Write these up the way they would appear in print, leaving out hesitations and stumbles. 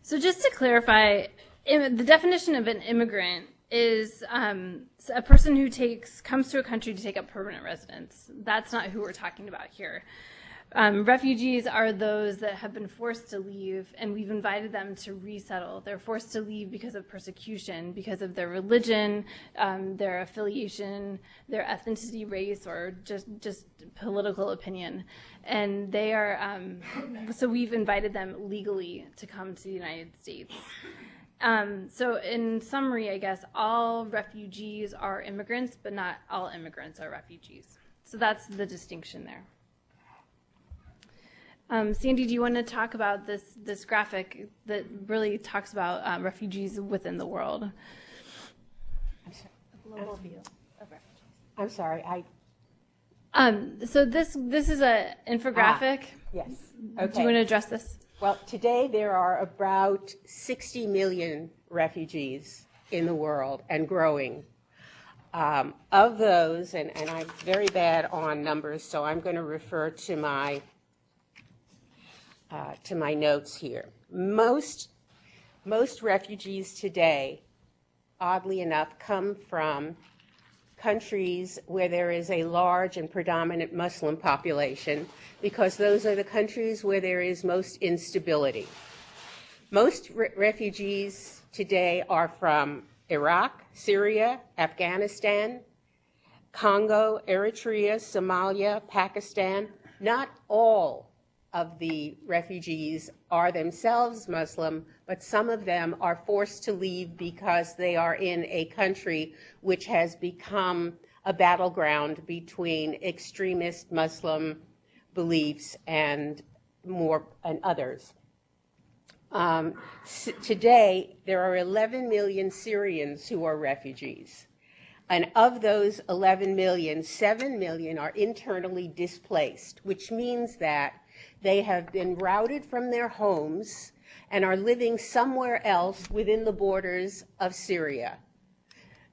So just to clarify, the definition of an immigrant is a person who comes to a country to take up permanent residence. That's not who we're talking about here. Refugees are those that have been forced to leave, and we've invited them to resettle. They're forced to leave because of persecution, because of their religion, their affiliation, their ethnicity, race, or just political opinion. And they are, so we've invited them legally to come to the United States. So in summary, I guess, all refugees are immigrants, but not all immigrants are refugees. So that's the distinction there. Sandy, do you want to talk about this graphic that really talks about refugees within the world? A global view of refugees. I'm sorry, So this is an infographic. Yes. Okay. Do you want to address this? Well, today there are about 60 million refugees in the world and growing. Of those, and I'm very bad on numbers, so I'm going to refer to my notes here. Most refugees today, oddly enough, come from countries where there is a large and predominant Muslim population, because those are the countries where there is most instability. Most refugees today are from Iraq, Syria, Afghanistan, Congo, Eritrea, Somalia, Pakistan. Not all of the refugees are themselves Muslim, but some of them are forced to leave because they are in a country which has become a battleground between extremist Muslim beliefs and others. Today, there are 11 million Syrians who are refugees. And of those 11 million, 7 million are internally displaced, which means that they have been routed from their homes and are living somewhere else within the borders of Syria.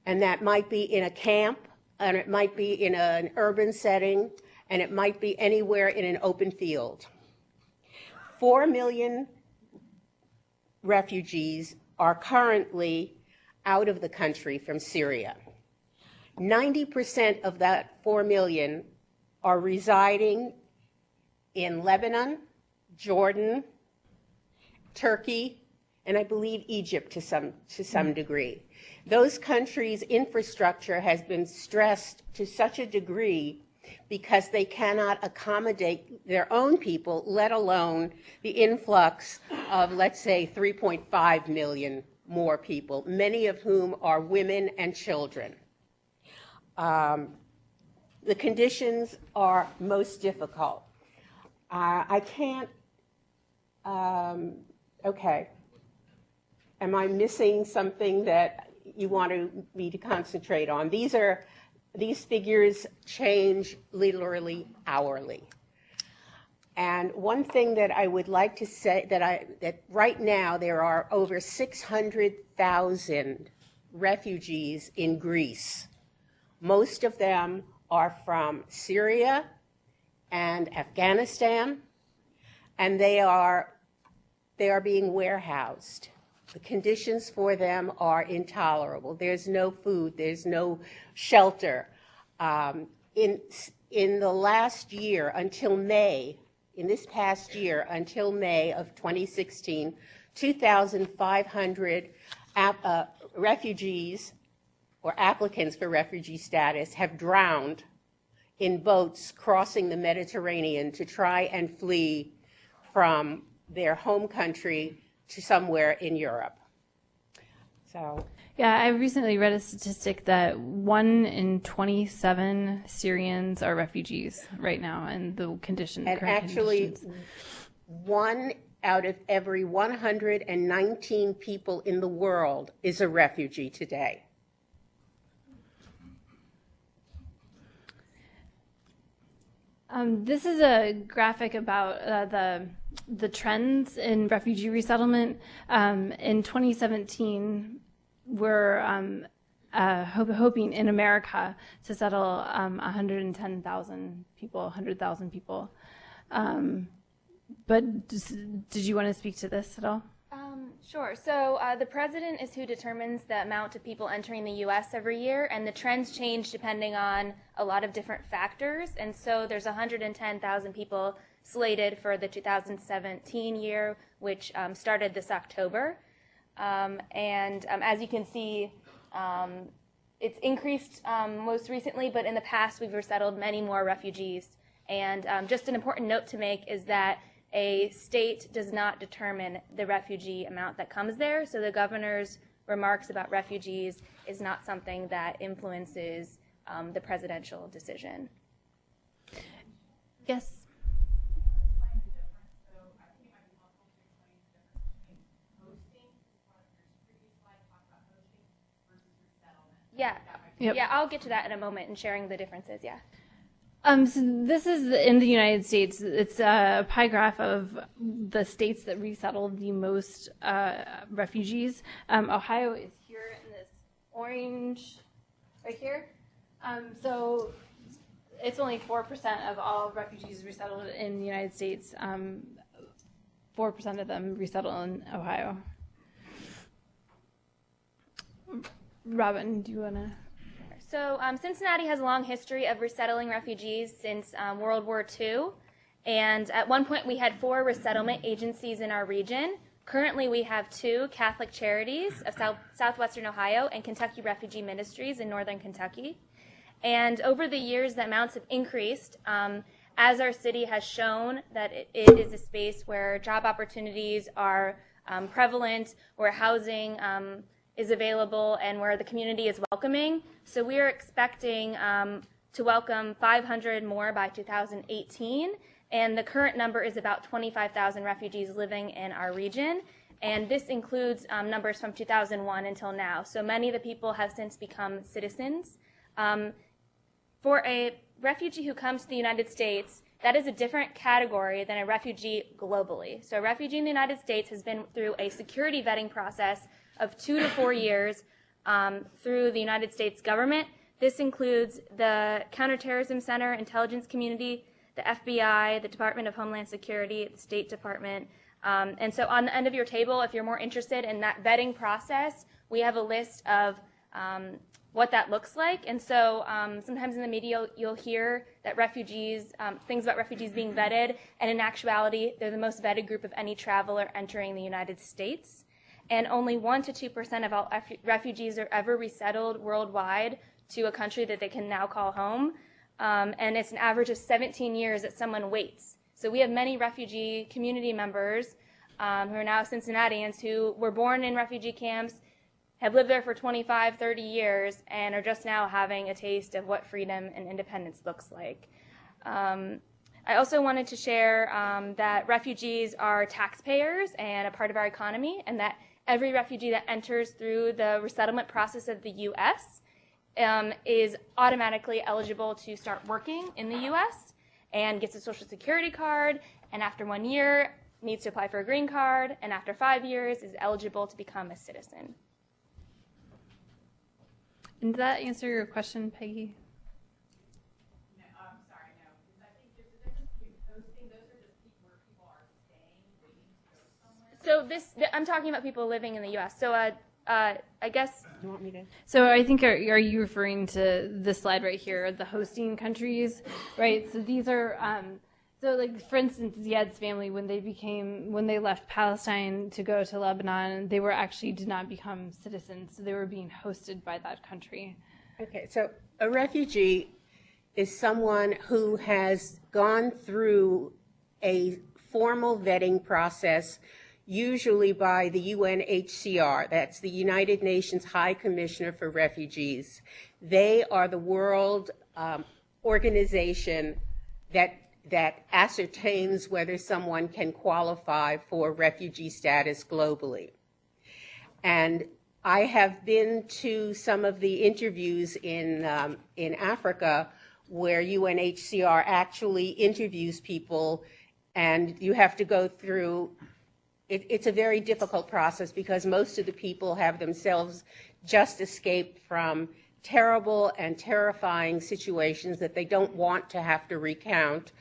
And that might be in a camp, and it might be in an urban setting, and it might be anywhere in an open field. 4 million refugees are currently out of the country from Syria. 90% of that 4 million are residing in Lebanon, Jordan, Turkey, and I believe Egypt to some degree. Those countries' infrastructure has been stressed to such a degree because they cannot accommodate their own people, let alone the influx of, let's say, 3.5 million more people, many of whom are women and children. The conditions are most difficult. I can't, okay. Am I missing something that you want me to concentrate on? These figures change literally hourly. And one thing that I would like to say, that right now there are over 600,000 refugees in Greece. Most of them are from Syria and Afghanistan, and they are being warehoused. The conditions for them are intolerable. There's no food, there's no shelter. In the last year, until May, in this past year, until May of 2016, 2,500 refugees or applicants for refugee status have drowned in boats crossing the Mediterranean to try and flee from their home country to somewhere in Europe. So, yeah, I recently read a statistic that 1 in 27 Syrians are refugees right now, and the conditions. And actually, 1 out of every 119 people in the world is a refugee today. This is a graphic about the trends in refugee resettlement. In 2017, we're hoping in America to settle 110,000 people, 100,000 people. But did you want to speak to this at all? Sure. So the president is who determines the amount of people entering the U.S. every year, and the trends change depending on a lot of different factors. And so there's 110,000 people slated for the 2017 year, which started this October. As you can see, it's increased most recently, but in the past we've resettled many more refugees. And just an important note to make is that a state does not determine the refugee amount that comes there, so the governor's remarks about refugees is not something that influences the presidential decision. Yes. Yeah, Yep. yeah, I'll get to that in a moment and sharing the differences, yeah. So this is in the United States. It's a pie graph of the states that resettled the most refugees. Ohio is here in this orange, right here. So it's only 4% of all refugees resettled in the United States. 4% of them resettle in Ohio. Robin, do you want to? So Cincinnati has a long history of resettling refugees since World War II. And at one point we had 4 resettlement agencies in our region. Currently we have 2, Catholic Charities of Southwestern Ohio and Kentucky Refugee Ministries in Northern Kentucky. And over the years, the amounts have increased as our city has shown that it is a space where job opportunities are prevalent, where housing is available, and where the community is welcoming. So we are expecting to welcome 500 more by 2018, and the current number is about 25,000 refugees living in our region, and this includes numbers from 2001 until now. So many of the people have since become citizens. For a refugee who comes to the United States, that is a different category than a refugee globally. So a refugee in the United States has been through a security vetting process of 2 to 4 years through the United States government. This includes the Counterterrorism Center, intelligence community, the FBI, the Department of Homeland Security, the State Department. And so on the end of your table, if you're more interested in that vetting process, we have a list of what that looks like. And so sometimes in the media you'll hear that refugees, things about refugees being vetted, and in actuality they're the most vetted group of any traveler entering the United States. And only 1 to 2% of all refugees are ever resettled worldwide to a country that they can now call home. And it's an average of 17 years that someone waits. So we have many refugee community members who are now Cincinnatians who were born in refugee camps, have lived there for 25, 30 years, and are just now having a taste of what freedom and independence looks like. I also wanted to share that refugees are taxpayers and a part of our economy, and that every refugee that enters through the resettlement process of the U.S. Is automatically eligible to start working in the U.S. and gets a Social Security card, and after 1 year needs to apply for a green card, and after 5 years is eligible to become a citizen. And did that answer your question, Peggy? No, I'm sorry, no. Because I think there's a difference between hosting. Those are just people where people are staying, waiting to go somewhere. So I'm talking about people living in the U.S. So I guess. You want me to? So I think are you referring to this slide right here, the hosting countries, right? So these are, so like for instance, Ziad's family, when they left Palestine to go to Lebanon, they were actually did not become citizens, so they were being hosted by that country. Okay, so a refugee is someone who has gone through a formal vetting process, usually by the UNHCR, that's the United Nations High Commissioner for Refugees. They are the world organization that ascertains whether someone can qualify for refugee status globally. And I have been to some of the interviews in Africa where UNHCR actually interviews people, and you have to go through. It's a very difficult process because most of the people have themselves just escaped from terrible and terrifying situations that they don't want to have to recount.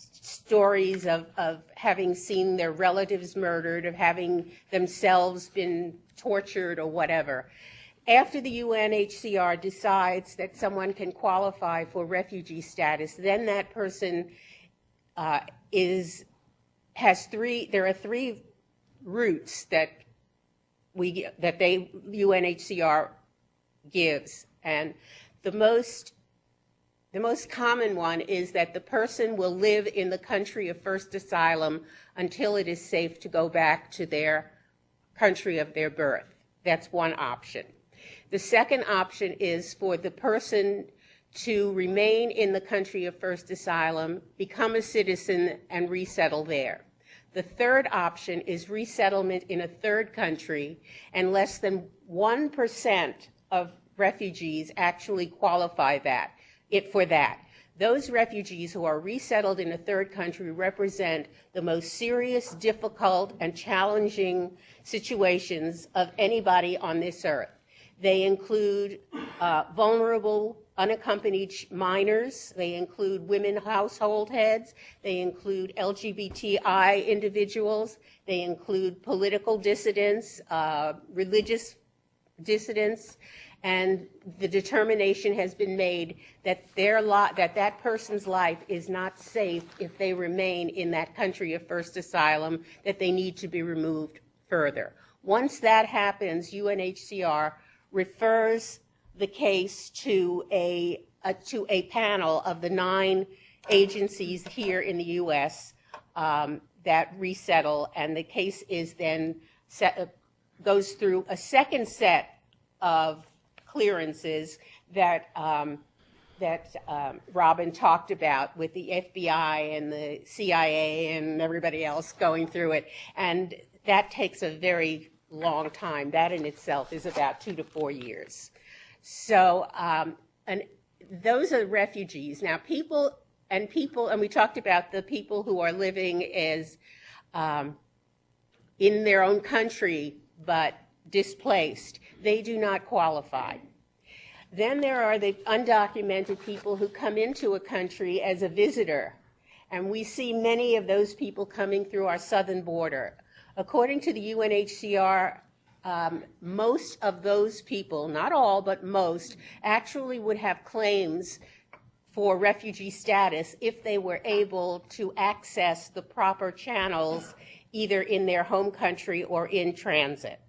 stories of having seen their relatives murdered, of having themselves been tortured or whatever. After the UNHCR decides that someone can qualify for refugee status, then that person there are three routes that UNHCR gives, and the most common one is that the person will live in the country of first asylum until it is safe to go back to their country of their birth. That's one option. The second option is for the person to remain in the country of first asylum, become a citizen, and resettle there. The third option is resettlement in a third country, and less than 1% of refugees actually qualify for that. Those refugees who are resettled in a third country represent the most serious, difficult, and challenging situations of anybody on this earth. They include vulnerable, unaccompanied minors. They include women household heads. They include LGBTI individuals. They include political dissidents, religious dissidents, and the determination has been made that that person's life is not safe if they remain in that country of first asylum, that they need to be removed further. Once that happens, UNHCR refers the case to a panel of the 9 agencies here in the U.S. That resettle, and the case is then goes through a second set of clearances that Robin talked about, with the FBI and the CIA and everybody else going through it, and that takes a very long time. That in itself is about 2 to 4 years. So, and those are refugees. Now, and we talked about the people who are living as in their own country but displaced. They do not qualify. Then there are the undocumented people who come into a country as a visitor, and we see many of those people coming through our southern border. According to the UNHCR, most of those people, not all, but most, actually would have claims for refugee status if they were able to access the proper channels either in their home country or in transit.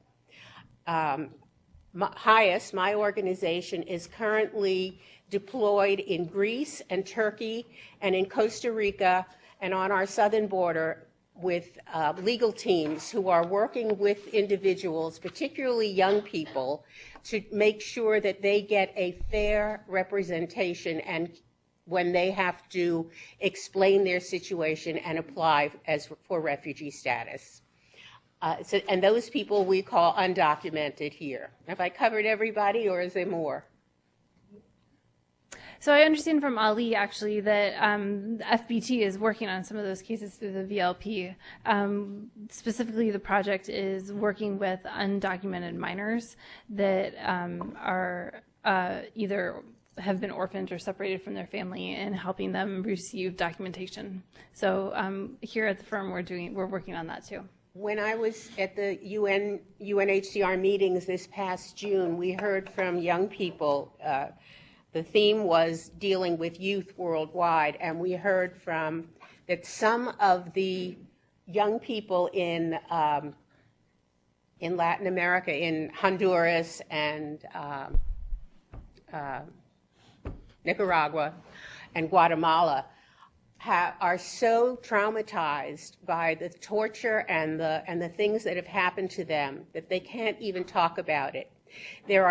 HIAS, my organization, is currently deployed in Greece and Turkey and in Costa Rica and on our southern border with legal teams who are working with individuals, particularly young people, to make sure that they get a fair representation and when they have to explain their situation and apply for refugee status. And those people we call undocumented here. Have I covered everybody, or is there more? So I understand from Ali, actually, that FBT is working on some of those cases through the VLP. Specifically, the project is working with undocumented minors that are either have been orphaned or separated from their family and helping them receive documentation. So here at the firm, we're working on that too. When I was at the UNHCR meetings this past June, we heard from young people. The theme was dealing with youth worldwide, and we heard that some of the young people in Latin America, in Honduras and Nicaragua and Guatemala, are so traumatized by the torture and the things that have happened to them that they can't even talk about it. There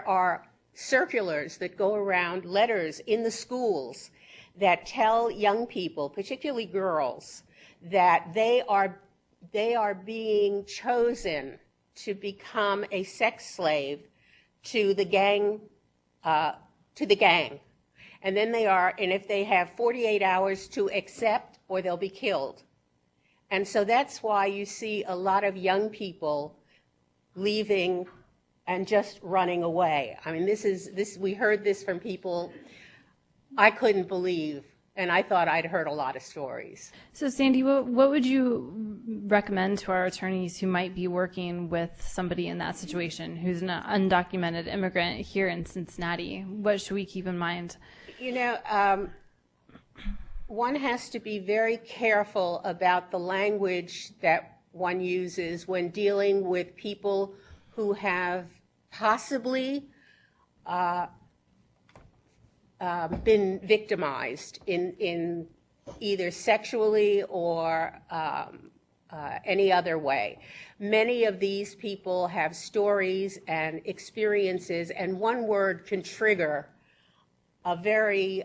are circulars that go around, letters in the schools that tell young people, particularly girls, that they are being chosen to become a sex slave to the gang. And then and if they have 48 hours to accept, or they'll be killed. And so that's why you see a lot of young people leaving and just running away. I mean, we heard this from people. I couldn't believe And I thought I'd heard a lot of stories. So, Sandy, what would you recommend to our attorneys who might be working with somebody in that situation who's an undocumented immigrant here in Cincinnati? What should we keep in mind? You know, one has to be very careful about the language that one uses when dealing with people who have possibly been victimized in either sexually or any other way. Many of these people have stories and experiences, and one word can trigger a very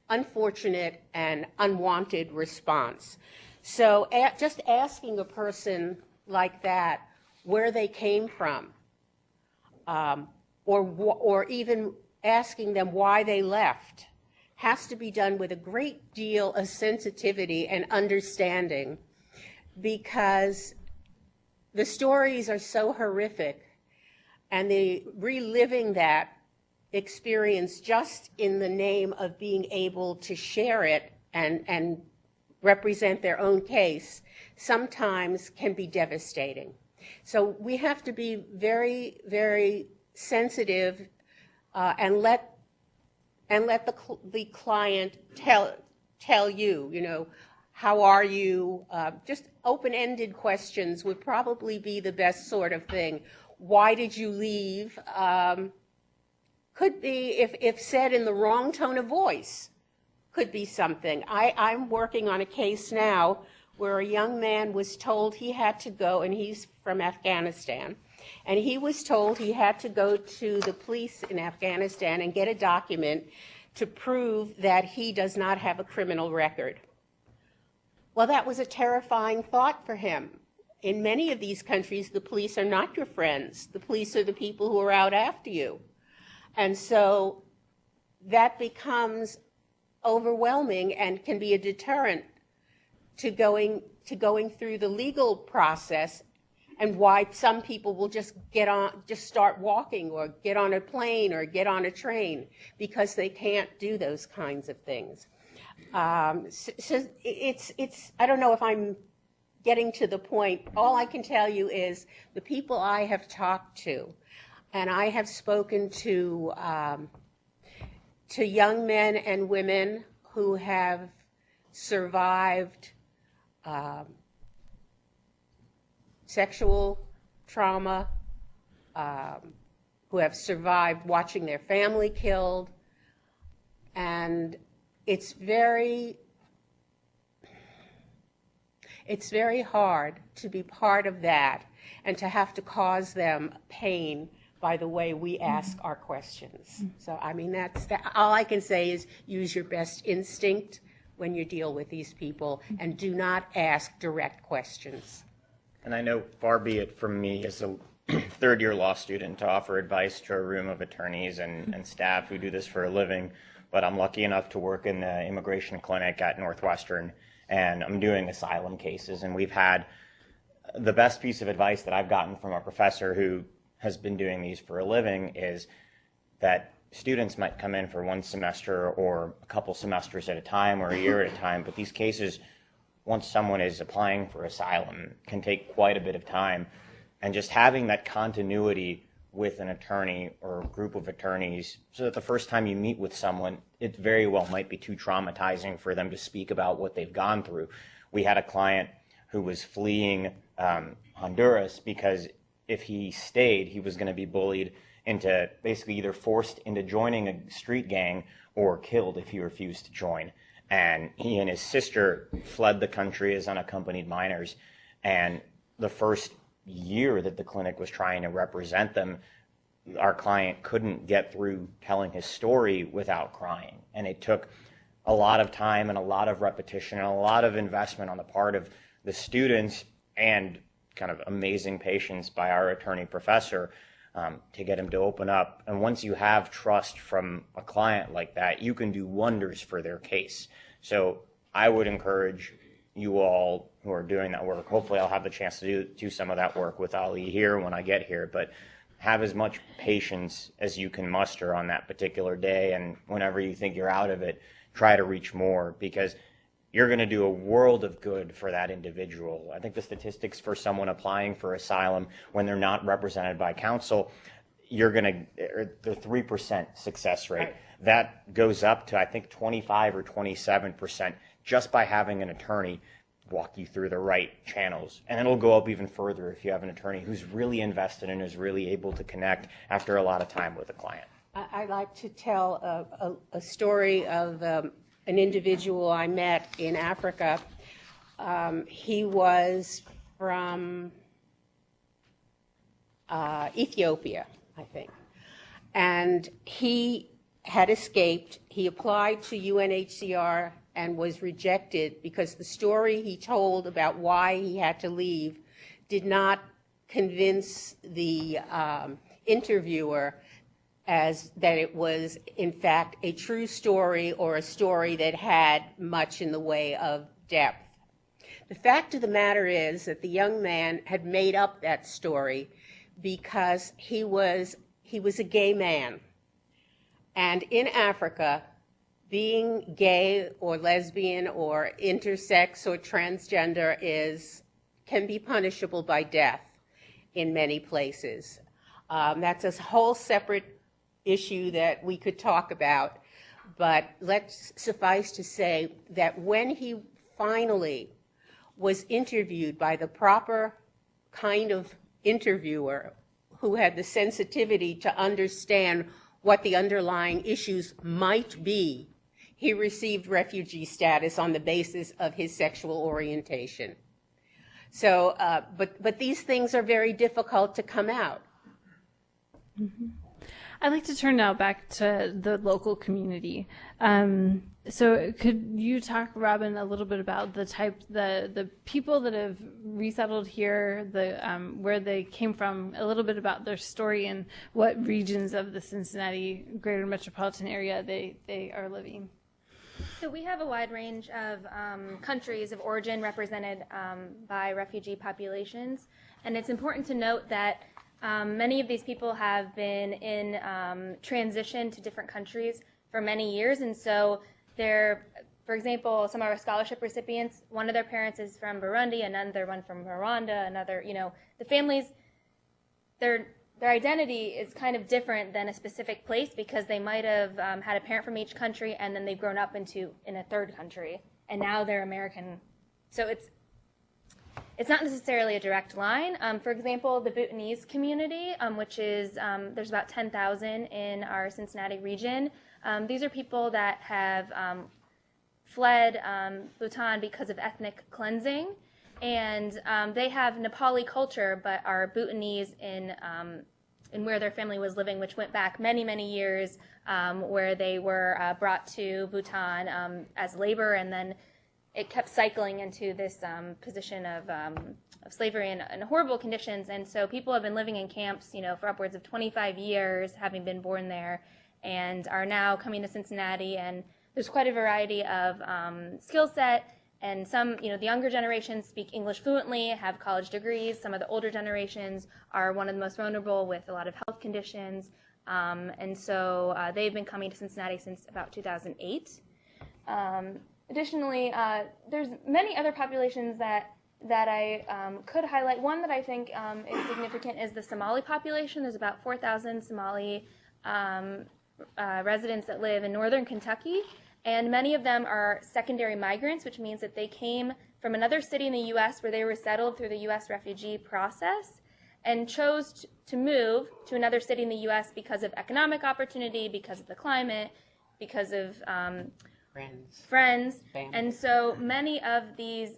unfortunate and unwanted response. So just asking a person like that where they came from, or even asking them why they left, has to be done with a great deal of sensitivity and understanding, because the stories are so horrific, and the reliving that experience just in the name of being able to share it and represent their own case sometimes can be devastating. So we have to be very, very sensitive and let the client tell you, you know, how are you? Just open-ended questions would probably be the best sort of thing. Why did you leave? Could be, if said in the wrong tone of voice, could be something. I'm working on a case now where a young man was told he had to go, and he's from Afghanistan, and he was told he had to go to the police in Afghanistan and get a document to prove that he does not have a criminal record. Well, that was a terrifying thought for him. In many of these countries, the police are not your friends. The police are the people who are out after you. And so that becomes overwhelming and can be a deterrent to going through the legal process, and why some people will just start walking or get on a plane or get on a train because they can't do those kinds of things. So it's I don't know if I'm getting to the point. All I can tell you is the people I have talked to, and I have spoken to young men and women who have survived sexual trauma, who have survived watching their family killed, and it's very hard to be part of that and to have to cause them pain by the way we ask our questions. So, I mean, all I can say is use your best instinct when you deal with these people, and do not ask direct questions. And I know far be it from me as a third-year law student to offer advice to a room of attorneys and staff who do this for a living, but I'm lucky enough to work in the immigration clinic at Northwestern, and I'm doing asylum cases, and we've had the best piece of advice that I've gotten from a professor who has been doing these for a living is that students might come in for one semester or a couple semesters at a time or a year at a time, but these cases, once someone is applying for asylum, can take quite a bit of time. And just having that continuity with an attorney or a group of attorneys, so that the first time you meet with someone, it very well might be too traumatizing for them to speak about what they've gone through. We had a client who was fleeing Honduras because if he stayed, he was going to be bullied into basically either forced into joining a street gang or killed if he refused to join. And he and his sister fled the country as unaccompanied minors. And the first year that the clinic was trying to represent them, our client couldn't get through telling his story without crying. And it took a lot of time and a lot of repetition and a lot of investment on the part of the students and kind of amazing patience by our attorney professor to get him to open up. And once you have trust from a client like that, you can do wonders for their case. So I would encourage you all who are doing that work, hopefully I'll have the chance to do some of that work with Ali here when I get here, but have as much patience as you can muster on that particular day, and whenever you think you're out of it, try to reach more, because you're going to do a world of good for that individual. I think the statistics for someone applying for asylum when they're not represented by counsel, you're going to, the 3% success rate. Right. That goes up to, I think, 25 or 27% just by having an attorney walk you through the right channels. And it'll go up even further if you have an attorney who's really invested and is really able to connect after a lot of time with a client. I like to tell a story of an individual I met in Africa. He was from Ethiopia, I think. And he had escaped. He applied to UNHCR and was rejected because the story he told about why he had to leave did not convince the interviewer as that it was, in fact, a true story or a story that had much in the way of depth. The fact of the matter is that the young man had made up that story because he was a gay man. And in Africa, being gay or lesbian or intersex or transgender can be punishable by death in many places. That's a whole separate issue that we could talk about, but let's suffice to say that when he finally was interviewed by the proper kind of interviewer who had the sensitivity to understand what the underlying issues might be, he received refugee status on the basis of his sexual orientation. So, but these things are very difficult to come out. Mm-hmm. I'd like to turn now back to the local community. So could you talk, Robin, a little bit about the people that have resettled here, where they came from, a little bit about their story and what regions of the Cincinnati greater metropolitan area they are living? So we have a wide range of countries of origin represented by refugee populations, and it's important to note that many of these people have been in transition to different countries for many years, and so they're, for example, some of our scholarship recipients, one of their parents is from Burundi, another one from Rwanda, another, the families, their identity is kind of different than a specific place because they might have had a parent from each country and then they've grown up in a third country, and now they're American. So it's not necessarily a direct line. For example, the Bhutanese community, which is, there's about 10,000 in our Cincinnati region. These are people that have fled Bhutan because of ethnic cleansing. And they have Nepali culture, but are Bhutanese in where their family was living, which went back many, many years, where they were brought to Bhutan as labor, and then it kept cycling into this position of slavery and horrible conditions. And so people have been living in camps, for upwards of 25 years, having been born there, and are now coming to Cincinnati. And there's quite a variety of skill set. And some, the younger generations speak English fluently, have college degrees. Some of the older generations are one of the most vulnerable with a lot of health conditions. And so they've been coming to Cincinnati since about 2008. Additionally, there's many other populations that I could highlight. One that I think is significant is the Somali population. There's about 4,000 Somali residents that live in northern Kentucky, and many of them are secondary migrants, which means that they came from another city in the U.S. where they were settled through the U.S. refugee process and chose to move to another city in the U.S. because of economic opportunity, because of the climate, because of friends. And so many of these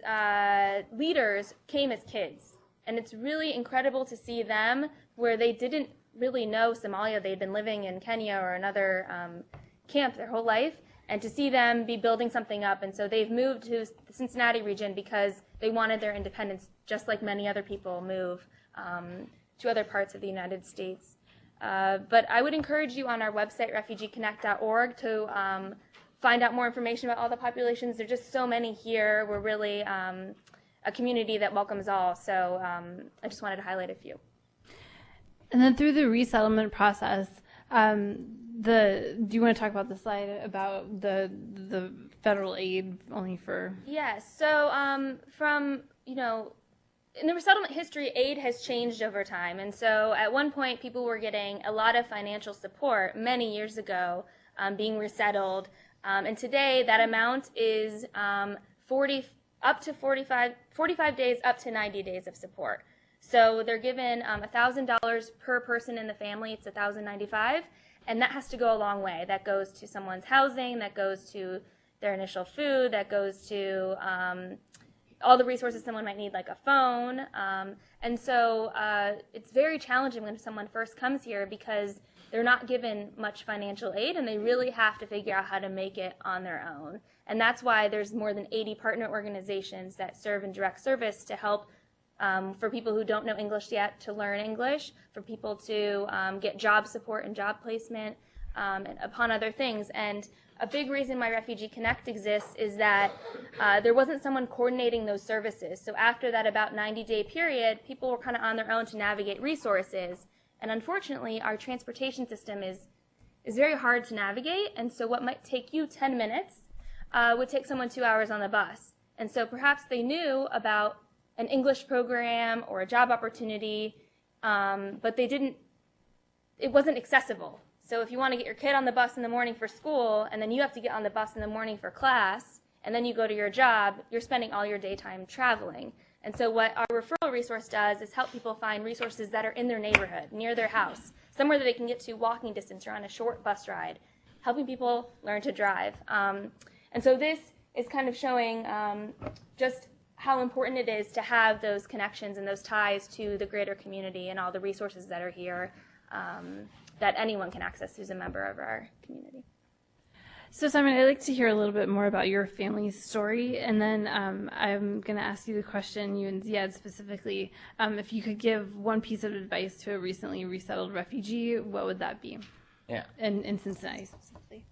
leaders came as kids. And it's really incredible to see them where they didn't really know Somalia. They'd been living in Kenya or another camp their whole life. And to see them be building something up. And so they've moved to the Cincinnati region because they wanted their independence, just like many other people move to other parts of the United States. But I would encourage you on our website, refugeeconnect.org, to find out more information about all the populations. There are just so many here. We're really a community that welcomes all. So I just wanted to highlight a few. And then through the resettlement process, Do you want to talk about the slide about the federal aid only for? Yes. So from, in the resettlement history, aid has changed over time. And so at one point, people were getting a lot of financial support many years ago, being resettled. And today, that amount is 45 days up to 90 days of support. So they're given $1,000 per person in the family. It's $1,095, and that has to go a long way. That goes to someone's housing, that goes to their initial food, that goes to all the resources someone might need, like a phone. And so it's very challenging when someone first comes here because they're not given much financial aid, and they really have to figure out how to make it on their own. And that's why there's more than 80 partner organizations that serve in direct service to help for people who don't know English yet to learn English, for people to get job support and job placement, and upon other things. And a big reason why Refugee Connect exists is that there wasn't someone coordinating those services. So after that about 90-day period, people were kind of on their own to navigate resources. And unfortunately, our transportation system is very hard to navigate. And so what might take you 10 minutes would take someone 2 hours on the bus. And so perhaps they knew about an English program or a job opportunity, but it wasn't accessible. So if you want to get your kid on the bus in the morning for school, and then you have to get on the bus in the morning for class, and then you go to your job, you're spending all your daytime traveling. And so what our referral resource does is help people find resources that are in their neighborhood, near their house, somewhere that they can get to walking distance or on a short bus ride, helping people learn to drive. And so this is kind of showing just how important it is to have those connections and those ties to the greater community and all the resources that are here that anyone can access who's a member of our community. So Simon, I'd like to hear a little bit more about your family's story, and then I'm going to ask you the question, you and Ziad specifically, if you could give one piece of advice to a recently resettled refugee, what would that be? Yeah. In Cincinnati specifically.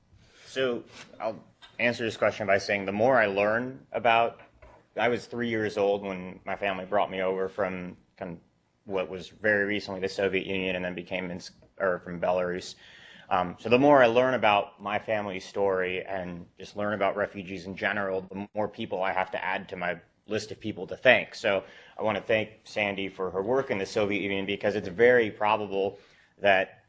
So I'll answer this question by saying the more I learn about, I was 3 years old when my family brought me over from kind of what was very recently the Soviet Union and then became from Belarus. So the more I learn about my family's story and just learn about refugees in general, the more people I have to add to my list of people to thank. So I want to thank Sandy for her work in the Soviet Union, because it's very probable that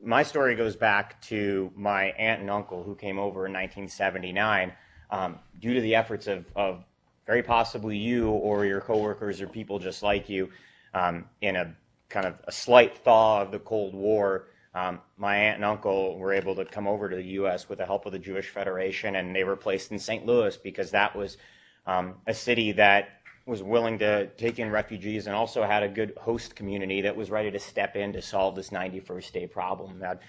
my story goes back to my aunt and uncle who came over in 1979 due to the efforts of very possibly you or your coworkers or people just like you in a kind of a slight thaw of the Cold War. My aunt and uncle were able to come over to the U.S. with the help of the Jewish Federation, and they were placed in St. Louis because that was a city that was willing to take in refugees and also had a good host community that was ready to step in to solve this 91st day problem. That,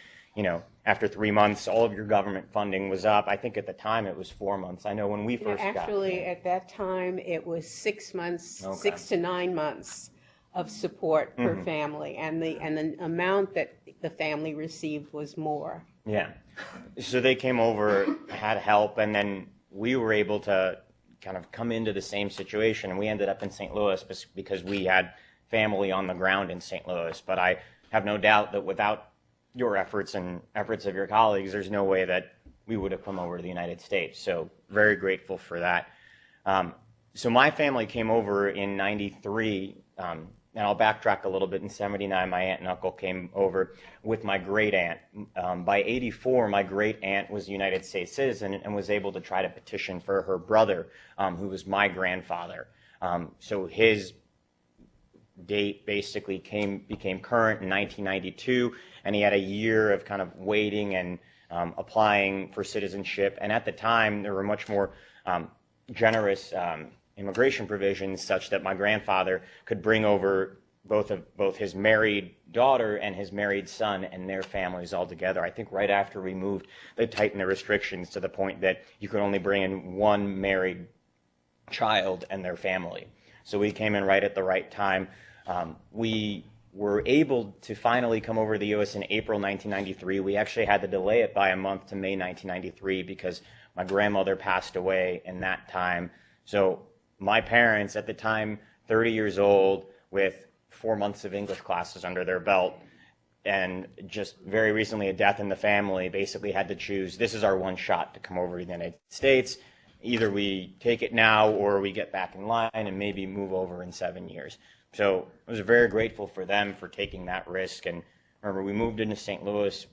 after 3 months, all of your government funding was up. I think at the time it was 4 months. I know when we first got Actually, at that time, it was 6 months, Okay. 6 to 9 months of support per family, and the amount that the family received was more. Yeah. So they came over, had help, and then we were able to kind of come into the same situation, and we ended up in St. Louis because we had family on the ground in St. Louis. But I have no doubt that without your efforts and efforts of your colleagues, there's no way that we would have come over to the United States. So very grateful for that. So my family came over in 93, and I'll backtrack a little bit. In 79, my aunt and uncle came over with my great aunt. By 84, my great aunt was a United States citizen and was able to try to petition for her brother, who was my grandfather. So his date basically became current in 1992, and he had a year of kind of waiting and applying for citizenship. And at the time, there were much more generous immigration provisions such that my grandfather could bring over both his married daughter and his married son and their families all together. I think right after we moved, they tightened the restrictions to the point that you could only bring in one married child and their family. So we came in right at the right time. We were able to finally come over to the U.S. in April 1993. We actually had to delay it by a month to May 1993 because my grandmother passed away in that time. So my parents, at the time, 30 years old, with 4 months of English classes under their belt, and just very recently a death in the family, basically had to choose, this is our one shot to come over to the United States. Either we take it now or we get back in line and maybe move over in 7 years. So I was very grateful for them for taking that risk. And remember, we moved into St. Louis,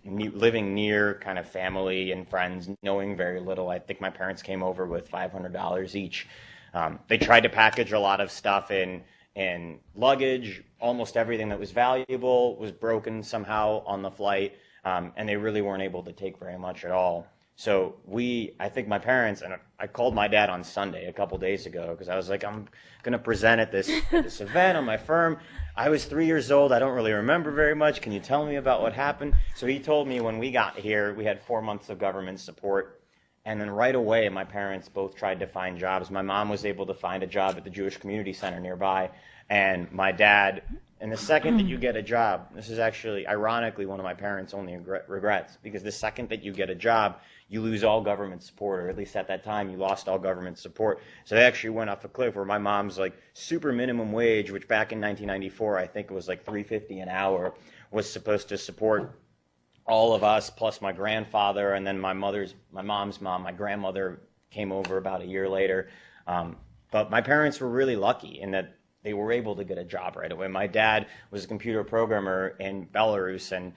living near kind of family and friends, knowing very little. I think my parents came over with $500 each. They tried to package a lot of stuff in luggage. Almost everything that was valuable was broken somehow on the flight, and they really weren't able to take very much at all. So I think my parents, and I called my dad on Sunday a couple days ago because I was like, I'm going to present at this event on my firm. I was 3 years old. I don't really remember very much. Can you tell me about what happened? So he told me when we got here, we had 4 months of government support. And then right away, my parents both tried to find jobs. My mom was able to find a job at the Jewish Community Center nearby. And my dad, and the second that you get a job, this is actually, ironically, one of my parents' only regrets, because the second that you get a job, you lose all government support, or at least at that time, you lost all government support. So they actually went off a cliff where my mom's like super minimum wage, which back in 1994, I think it was like $3.50 an hour, was supposed to support all of us, plus my grandfather, and then my mom's mom, my grandmother came over about a year later. But my parents were really lucky in that they were able to get a job right away. My dad was a computer programmer in Belarus, and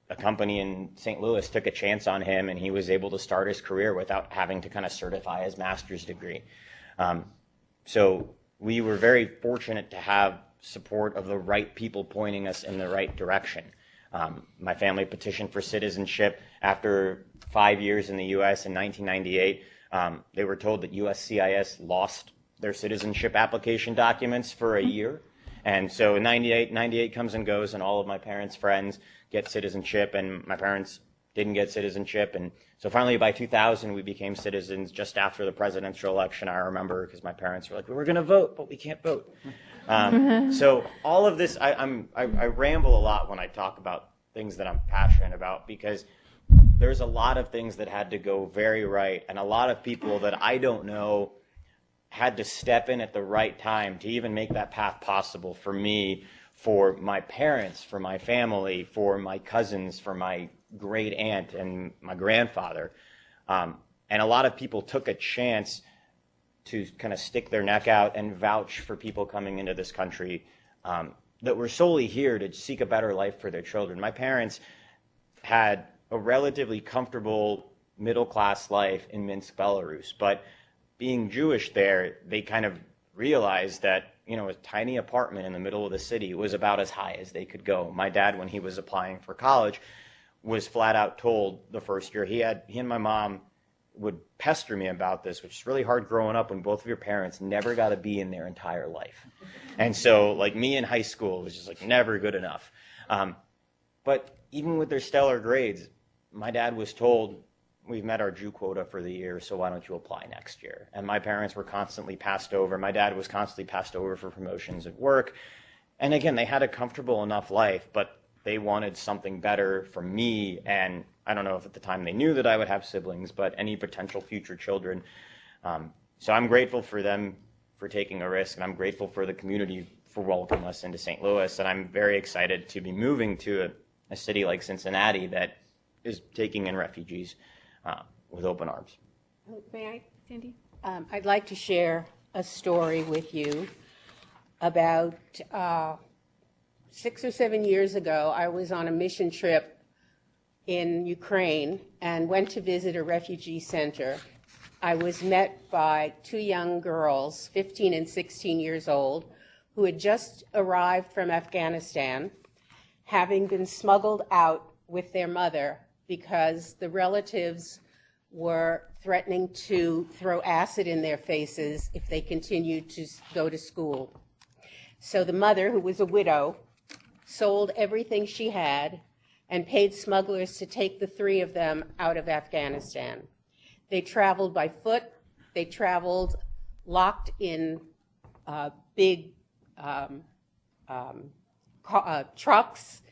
a company in St. Louis took a chance on him, and he was able to start his career without having to kind of certify his master's degree. So we were very fortunate to have support of the right people pointing us in the right direction. My family petitioned for citizenship after 5 years in the U.S. in 1998. They were told that USCIS lost their citizenship application documents for a year. And so in 98 comes and goes, and all of my parents' friends get citizenship, and my parents didn't get citizenship. And so finally by 2000, we became citizens just after the presidential election, I remember, because my parents were like, we were going to vote, but we can't vote. So all of this, I ramble a lot when I talk about things that I'm passionate about, because there's a lot of things that had to go very right, and a lot of people that I don't know had to step in at the right time to even make that path possible for me, for my parents, for my family, for my cousins, for my great aunt and my grandfather. And a lot of people took a chance to kind of stick their neck out and vouch for people coming into this country that were solely here to seek a better life for their children. My parents had a relatively comfortable middle-class life in Minsk, Belarus, but being Jewish there, they kind of realized that, you know, a tiny apartment in the middle of the city was about as high as they could go. My dad, when he was applying for college, was flat out told the first year, he and my mom would pester me about this, which is really hard growing up when both of your parents never got a B in their entire life. And so, like, me in high school was just like never good enough. But even with their stellar grades, my dad was told, we've met our Jew quota for the year, so why don't you apply next year? And my parents were constantly passed over. My dad was constantly passed over for promotions at work. And again, they had a comfortable enough life, but they wanted something better for me. And I don't know if at the time they knew that I would have siblings, but any potential future children. So I'm grateful for them for taking a risk, and I'm grateful for the community for welcoming us into St. Louis. And I'm very excited to be moving to a city like Cincinnati that is taking in refugees with open arms. May I? Sandy? I'd like to share a story with you about 6 or 7 years ago. I was on a mission trip in Ukraine and went to visit a refugee center. I was met by 2 young girls, 15 and 16 years old, who had just arrived from Afghanistan, having been smuggled out with their mother because the relatives were threatening to throw acid in their faces if they continued to go to school. So the mother, who was a widow, sold everything she had and paid smugglers to take the 3 of them out of Afghanistan. They traveled by foot. They traveled locked in big trucks.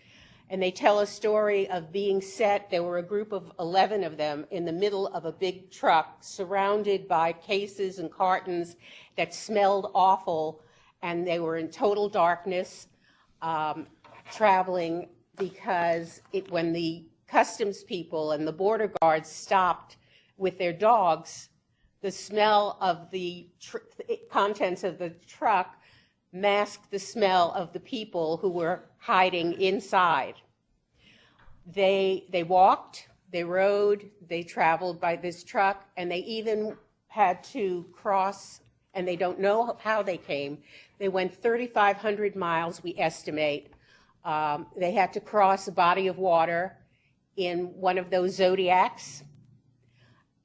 And they tell a story of being set. There were a group of 11 of them in the middle of a big truck surrounded by cases and cartons that smelled awful, and they were in total darkness, traveling because when the customs people and the border guards stopped with their dogs, the smell of the contents of the truck masked the smell of the people who were hiding inside. They walked, they rode, they traveled by this truck, and they even had to cross, and they don't know how they came. They went 3,500 miles, we estimate. They had to cross a body of water in one of those Zodiacs.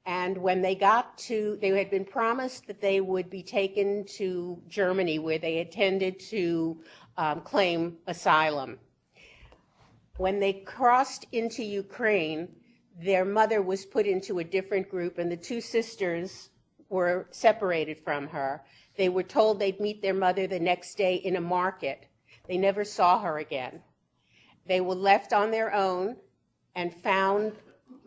And when they got to, they had been promised that they would be taken to Germany, where they intended to claim asylum. When they crossed into Ukraine, their mother was put into a different group, and the two sisters were separated from her. They were told they'd meet their mother the next day in a market. They never saw her again. They were left on their own and found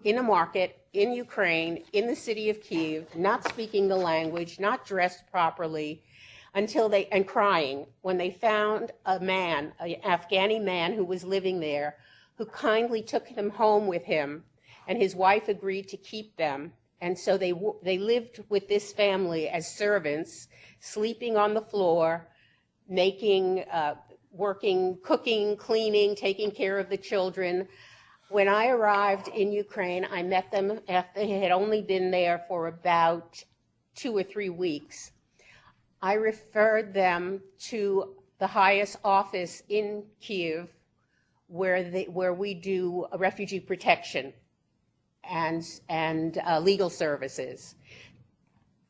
in a market in Ukraine, in the city of Kyiv, not speaking the language, not dressed properly, and crying, when they found a man, an Afghani man who was living there, who kindly took them home with him, and his wife agreed to keep them. And so they lived with this family as servants, sleeping on the floor, making, working, cooking, cleaning, taking care of the children. When I arrived in Ukraine, I met them after they had only been there for about 2 or 3 weeks. I referred them to the highest office in Kyiv, where we do refugee protection and legal services.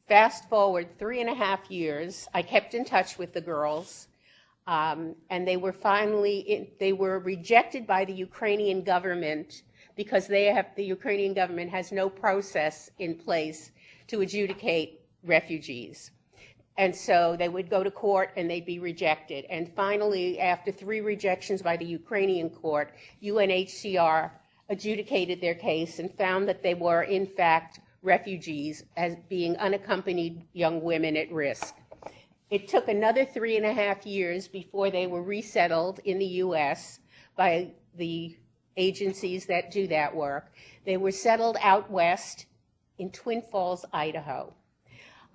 Fast forward 3.5 years, I kept in touch with the girls. And they were they were rejected by the Ukrainian government because the Ukrainian government has no process in place to adjudicate refugees. And so they would go to court and they'd be rejected. And finally, after 3 rejections by the Ukrainian court, UNHCR adjudicated their case and found that they were, in fact, refugees, as being unaccompanied young women at risk. It took another 3.5 years before they were resettled in the U.S. by the agencies that do that work. They were settled out west in Twin Falls, Idaho.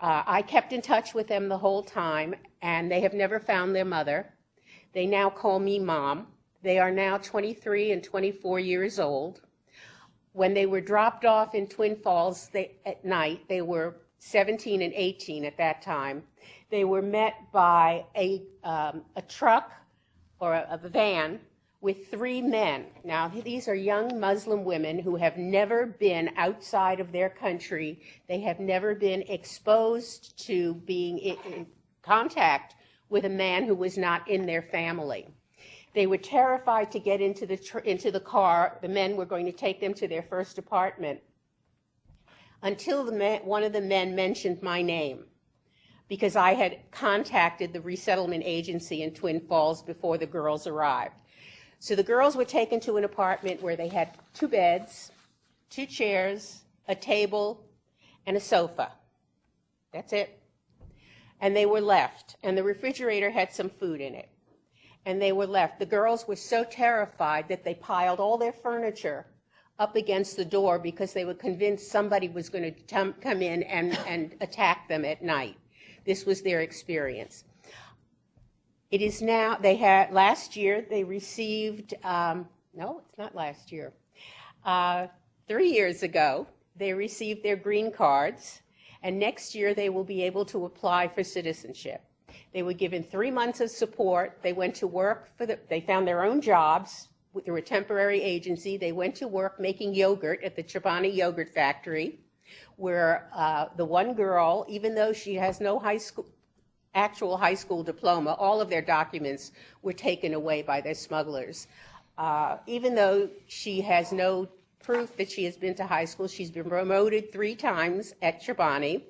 I kept in touch with them the whole time, and they have never found their mother. They now call me Mom. They are now 23 and 24 years old. When they were dropped off in Twin Falls at night, they were 17 and 18 at that time. They were met by a truck or a van with 3 men. Now, these are young Muslim women who have never been outside of their country. They have never been exposed to being in contact with a man who was not in their family. They were terrified to get into the car. The men were going to take them to their first apartment, until one of the men mentioned my name, because I had contacted the resettlement agency in Twin Falls before the girls arrived. So the girls were taken to an apartment where they had 2 beds, 2 chairs, a table, and a sofa. That's it. And they were left, and the refrigerator had some food in it. And they were left. The girls were so terrified that they piled all their furniture up against the door because they were convinced somebody was going to come in and attack them at night. This was their experience. It is now, last year they received, no, it's not last year. 3 years ago, they received their green cards, and next year they will be able to apply for citizenship. They were given 3 months of support. They went to work they found their own jobs through a temporary agency. They went to work making yogurt at the Chobani yogurt factory, where the one girl, even though she has no actual high school diploma, all of their documents were taken away by their smugglers. Even though she has no proof that she has been to high school, she's been promoted 3 times at Chobani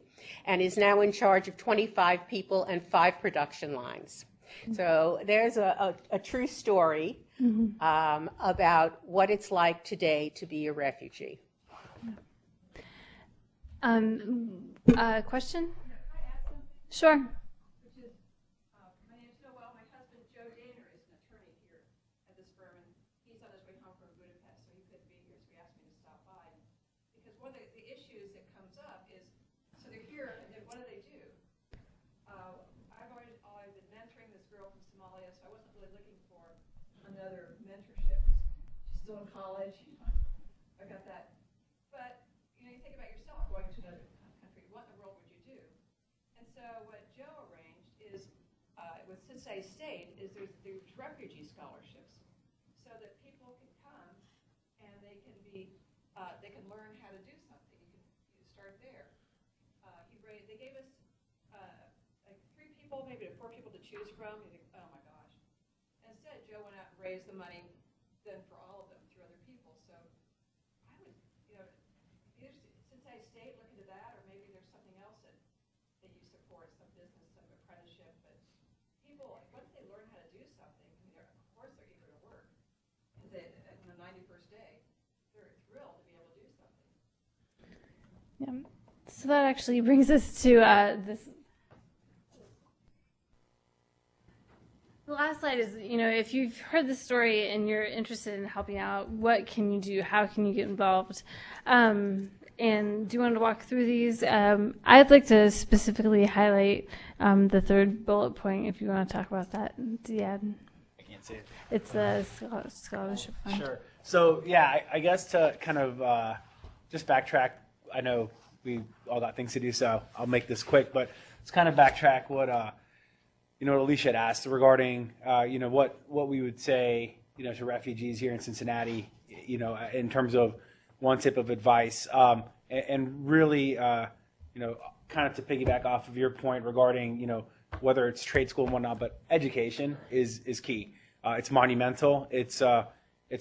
and is now in charge of 25 people and 5 production lines. So there's a true story about what it's like today to be a refugee. Question? Sure. My name is Noel. My husband, Joe Daner, is an attorney here at this firm, and he's on girl from Somalia, so I wasn't really looking for another mentorship. She's still in college. I got that. But, you know, you think about yourself going to another country. What in the world would you do? And so what Joe arranged is, with Cincinnati State, is there's refugee scholarships so that people can come and they can learn how to do something. You start there. They gave us like 3 people, maybe 4 people to choose from. You think, oh my gosh. Instead, Joe went out and raised the money then for all of them through other people. So I would, you know, either Cincinnati State look into that, or maybe there's something else that you support, some business, some apprenticeship. But people, like, once they learn how to do something, I mean, of course they're eager to work. And on the 91st day, they're thrilled to be able to do something. Yeah. So that actually brings us to this. The last slide is, you know, if you've heard the story and you're interested in helping out, what can you do? How can you get involved? And do you want to walk through these? I'd like to specifically highlight the 3rd bullet point, if you want to talk about that. Yeah. I can't see it. It's the scholarship fund. Sure. So, yeah, I guess to kind of just backtrack, I know we all got things to do, so I'll make this quick, but let's kind of backtrack what Alicia had asked regarding, what we would say, to refugees here in Cincinnati, in terms of one tip of advice, and really, kind of to piggyback off of your point regarding, whether it's trade school and whatnot, but education is key. It's monumental. It's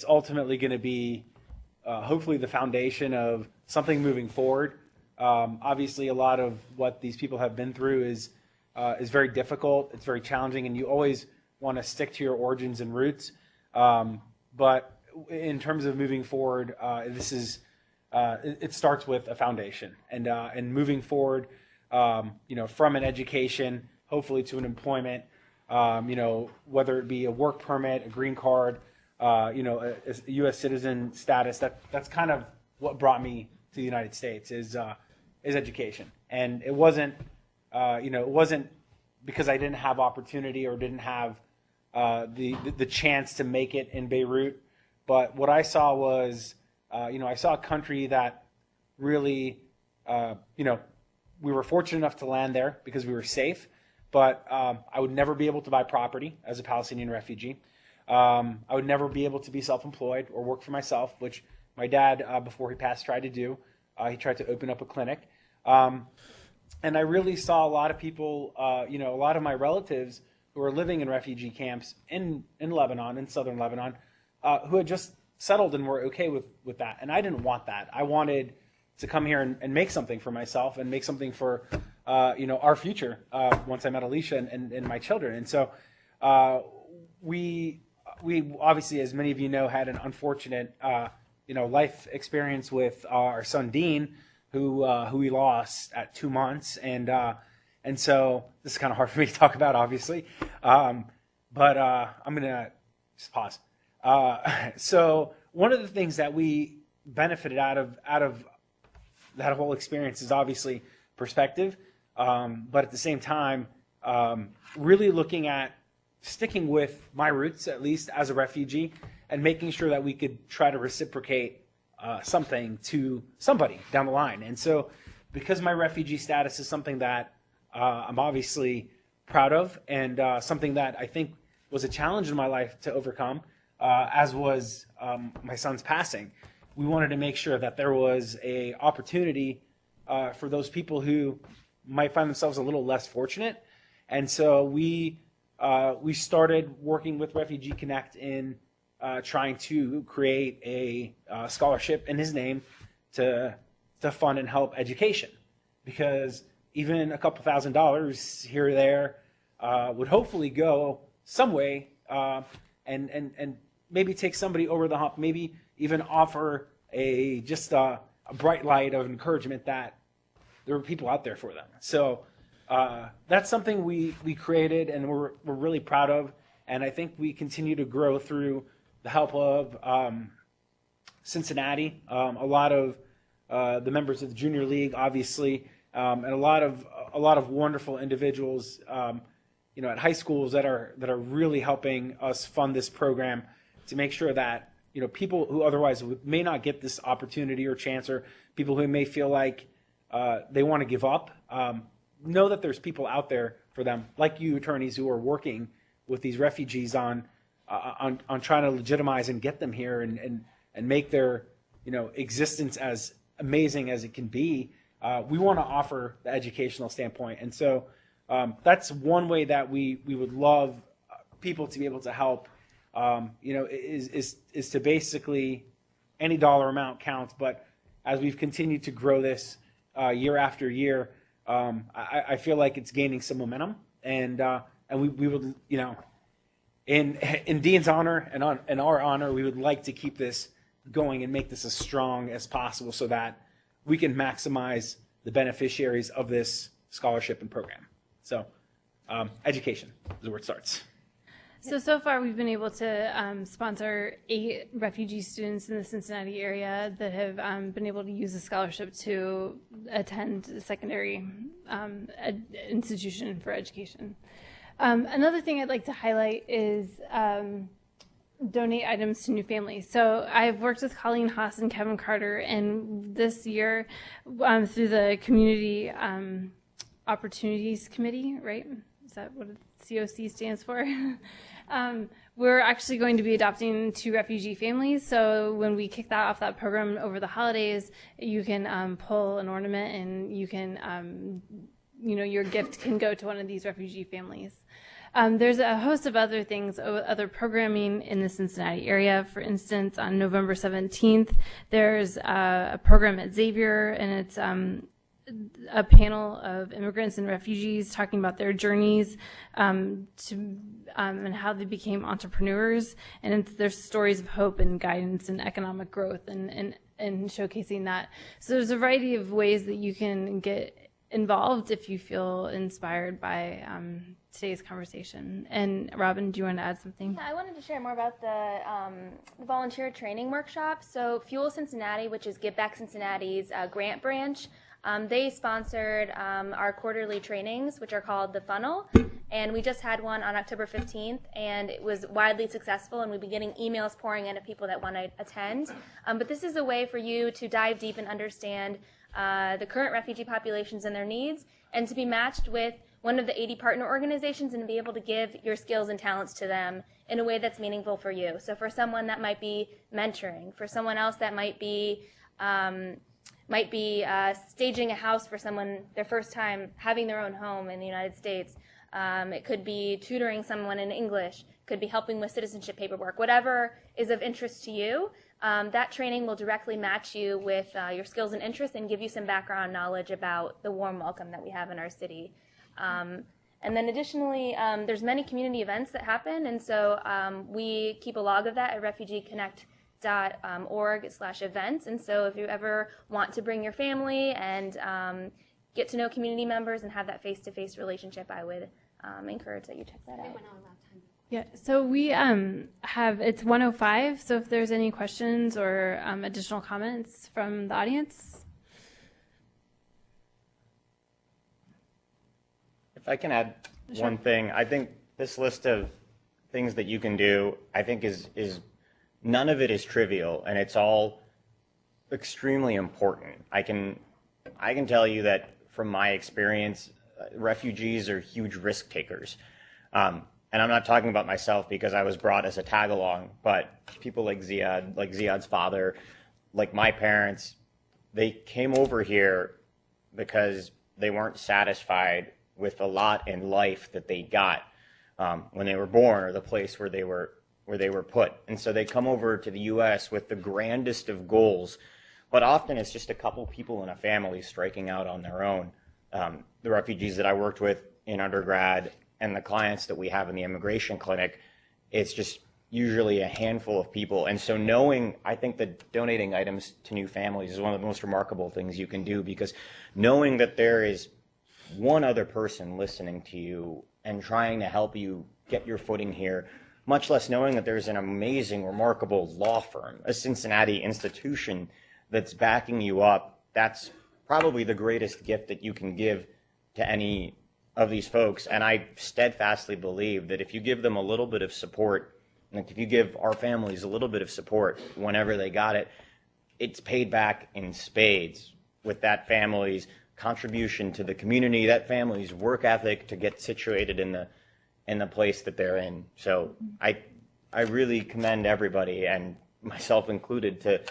ultimately going to be, hopefully, the foundation of something moving forward. Obviously, a lot of what these people have been through is very difficult. It's very challenging, and you always want to stick to your origins and roots. But in terms of moving forward, it starts with a foundation, and moving forward, from an education, hopefully to an employment, whether it be a work permit, a green card, a U.S. citizen status. That's kind of what brought me to the United States is education, and it wasn't because I didn't have opportunity or didn't have the chance to make it in Beirut, but what I saw was I saw a country that really we were fortunate enough to land there because we were safe, but I would never be able to buy property as a Palestinian refugee. I would never be able to be self-employed or work for myself, which my dad, before he passed, tried to do. He tried to open up a clinic. And I really saw a lot of people, a lot of my relatives who were living in refugee camps in Lebanon, in southern Lebanon, who had just settled and were okay with that. And I didn't want that. I wanted to come here and make something for myself and make something for, our future once I met Alicia and my children. And so we obviously, as many of you know, had an unfortunate, life experience with our son Dean, who we lost at 2 months, and so this is kind of hard for me to talk about, obviously, but I'm gonna just pause. So one of the things that we benefited out of that whole experience is obviously perspective, but at the same time, really looking at sticking with my roots, at least as a refugee, and making sure that we could try to reciprocate something to somebody down the line. And so because my refugee status is something that I'm obviously proud of, and something that I think was a challenge in my life to overcome, as was my son's passing, we wanted to make sure that there was a opportunity for those people who might find themselves a little less fortunate. And so we started working with Refugee Connect in trying to create a scholarship in his name to fund and help education, because even a couple $1,000s here or there would hopefully go some way, and maybe take somebody over the hump, maybe even offer a bright light of encouragement that there were people out there for them. So that's something we created, and we're really proud of, and I think we continue to grow through the help of Cincinnati, a lot of the members of the Junior League, obviously, and a lot of wonderful individuals at high schools that are really helping us fund this program to make sure that people who otherwise may not get this opportunity or chance, or people who may feel like they want to give up, know that there's people out there for them, like you attorneys who are working with these refugees on trying to legitimize and get them here and make their existence as amazing as it can be. We want to offer the educational standpoint, and so that's one way that we would love people to be able to help. Is to basically, any dollar amount counts, but as we've continued to grow this year after year, I feel like it's gaining some momentum, and we would, in Dean's honor and in our honor, we would like to keep this going and make this as strong as possible so that we can maximize the beneficiaries of this scholarship and program. So education is where it starts. So far we've been able to sponsor 8 refugee students in the Cincinnati area that have been able to use the scholarship to attend a secondary institution for education. Another thing I'd like to highlight is donate items to new families. So I've worked with Colleen Haas and Kevin Carter, and this year through the Community Opportunities Committee, right? Is that what COC stands for? We're actually going to be adopting 2 refugee families. So when we kick that program over the holidays, you can pull an ornament, and you can, your gift can go to one of these refugee families. There's a host of other things, other programming in the Cincinnati area. For instance, on November 17th, there's a program at Xavier, and it's a panel of immigrants and refugees talking about their journeys and how they became entrepreneurs, and there's stories of hope and guidance and economic growth and showcasing that. So there's a variety of ways that you can get involved if you feel inspired by today's conversation. And Robin, do you want to add something? Yeah, I wanted to share more about the volunteer training workshop. So Fuel Cincinnati, which is Give Back Cincinnati's grant branch, they sponsored our quarterly trainings, which are called The Funnel, and we just had one on October 15th, and it was widely successful, and we've been getting emails pouring in of people that want to attend. But this is a way for you to dive deep and understand the current refugee populations and their needs, and to be matched with one of the 80 partner organizations and be able to give your skills and talents to them in a way that's meaningful for you. So for someone that might be mentoring, for someone else that might be staging a house for someone their first time having their own home in the United States. It could be tutoring someone in English, could be helping with citizenship paperwork, whatever is of interest to you. That training will directly match you with your skills and interests and give you some background knowledge about the warm welcome that we have in our city. And then additionally, there's many community events that happen, and so we keep a log of that at refugee.org/events. And so if you ever want to bring your family and get to know community members and have that face-to-face relationship, I would encourage that you check that out. Yeah, so we have, it's 1:05, so if there's any questions or additional comments from the audience. If I can add one thing, I think this list of things that you can do, I think is none of it is trivial, and it's all extremely important. I can tell you that from my experience, refugees are huge risk takers. And I'm not talking about myself because I was brought as a tag-along, but people like Ziad, like Ziad's father, like my parents, they came over here because they weren't satisfied with a lot in life that they got when they were born, or the place where they were put. And so they come over to the U.S. with the grandest of goals, but often it's just a couple people in a family striking out on their own. The refugees that I worked with in undergrad and the clients that we have in the immigration clinic, it's just usually a handful of people. And so I think that donating items to new families is one of the most remarkable things you can do, because knowing that there is one other person listening to you and trying to help you get your footing here, much less knowing that there's an amazing, remarkable law firm, a Cincinnati institution that's backing you up, that's probably the greatest gift that you can give to any of these folks, and I steadfastly believe that if you give them a little bit of support, like if you give our families a little bit of support whenever they got it, it's paid back in spades with that family's contribution to the community, that family's work ethic to get situated in the place that they're in. So I really commend everybody, and myself included, to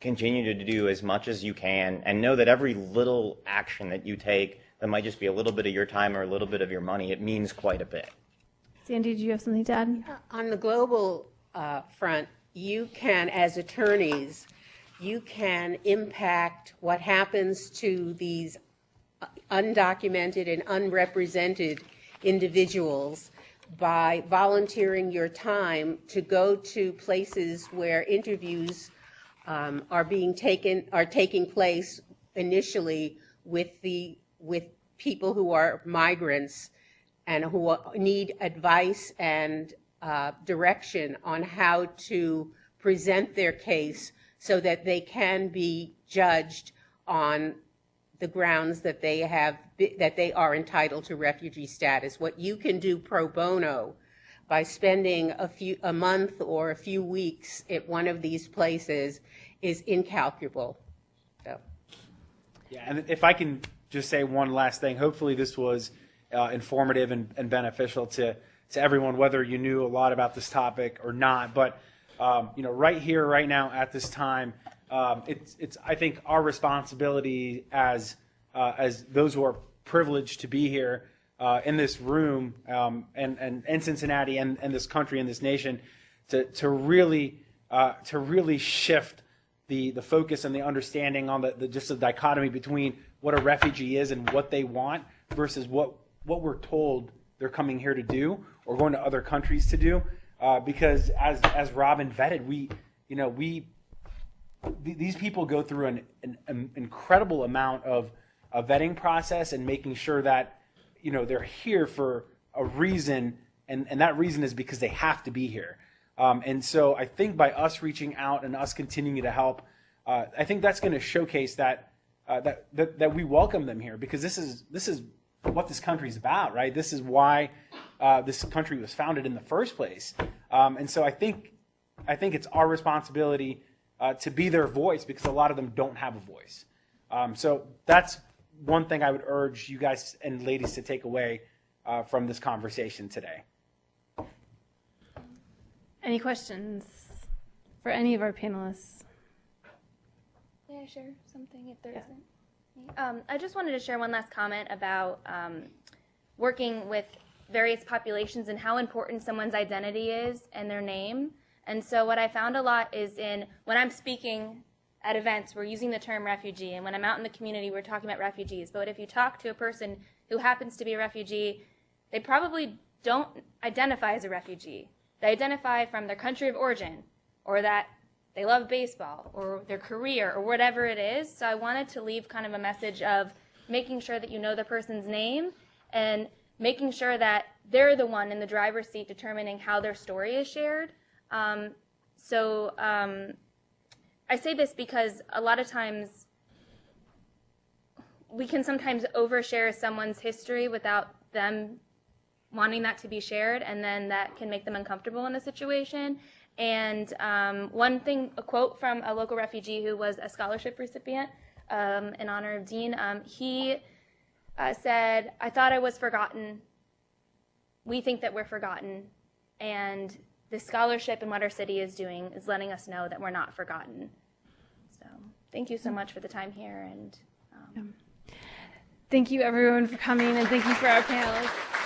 continue to do as much as you can, and know that every little action that you take that might just be a little bit of your time or a little bit of your money, it means quite a bit. Sandy, do you have something to add? On the global front, you can, as attorneys, you can impact what happens to these undocumented and unrepresented individuals by volunteering your time to go to places where interviews are taking place initially with people who are migrants and who need advice and direction on how to present their case so that they can be judged on the grounds that they are entitled to refugee status. What you can do pro bono by spending a month or a few weeks at one of these places is incalculable. So. Yeah, and if I can just say one last thing, hopefully this was informative and beneficial to everyone, whether you knew a lot about this topic or not. But right here, right now, at this time, it's I think our responsibility as those who are privileged to be here in this room and in Cincinnati and this country and this nation to really shift the focus and the understanding on just the dichotomy between what a refugee is and what they want versus what we're told they're coming here to do or going to other countries to do. Because as Robin vetted, these people go through an incredible amount of a vetting process and making sure that they're here for a reason, and that reason is because they have to be here. And so I think by us reaching out and us continuing to help, I think that's going to showcase that we welcome them here, because this is what this country is about, right? This is why this country was founded in the first place. And so I think it's our responsibility to be their voice, because a lot of them don't have a voice. So that's one thing I would urge you guys and ladies to take away from this conversation today. Any questions for any of our panelists? May I share something if there isn't? I just wanted to share one last comment about working with various populations and how important someone's identity is and their name. And so what I found a lot is when I'm speaking at events, we're using the term refugee, and when I'm out in the community, we're talking about refugees. But if you talk to a person who happens to be a refugee, they probably don't identify as a refugee. They identify from their country of origin, or that they love baseball, or their career, or whatever it is. So I wanted to leave kind of a message of making sure that you know the person's name and making sure that they're the one in the driver's seat determining how their story is shared. I say this because a lot of times we can sometimes overshare someone's history without them wanting that to be shared, and then that can make them uncomfortable in a situation. And a quote from a local refugee who was a scholarship recipient in honor of Dean, he said, "I thought I was forgotten. We think that we're forgotten. And the scholarship and what our city is doing is letting us know that we're not forgotten." So thank you so much for the time here. And thank you, everyone, for coming, and thank you for our panelists.